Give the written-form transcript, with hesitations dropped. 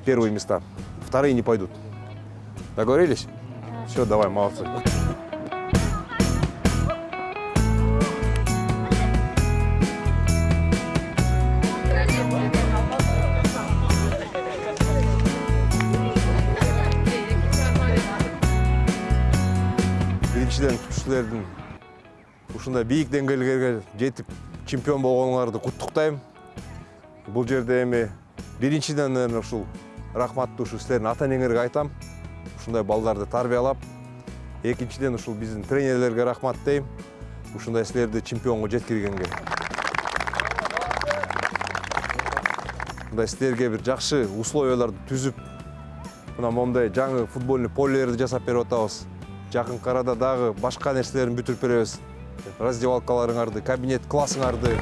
первые места. Вторые не пойдут. Договорились? Все, давай, молодцы. Биринчиден күчтүлөрдүн ушундай бийик деңгээлге жетип чемпион болгонуңарды куттуктайм. Бул жерде эми биринчиден ушул рахматтуу ушу силердин ата энеңерге айтам. Ушундай балдарды тарбиялап, экинчиден ушул биздин тренерлерге рахмат дейм. Ушундай силерди чемпионго жеткиргенге. Мындай силерге бир жакшы условияларды түзүп, мына момундай жаңы футбольный полелерди жасап берип атабыз. Жакынкы арада дагы башка нерселерин бүтүрүп беребиз. Раздевалкаларыңарды, кабинет классыңарды.